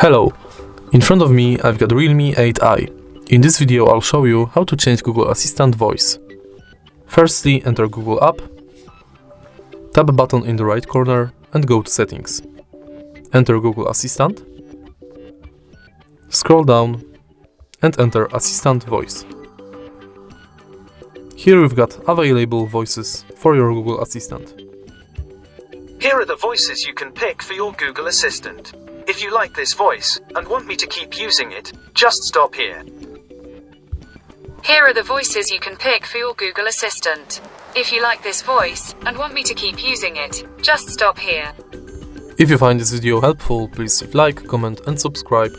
Hello, in front of me I've got Realme 8i. In this video I'll show you how to change Google Assistant voice. Firstly, enter Google app, tap a button in the right corner and go to Settings. Enter Google Assistant, scroll down and enter Assistant Voice. Here we've got available voices for your Google Assistant. Here are the voices you can pick for your Google Assistant. If you like this voice and want me to keep using it, just stop here. Here are the voices you can pick for your Google Assistant. If you like this voice and want me to keep using it, just stop here. If you find this video helpful, please leave like, comment and subscribe.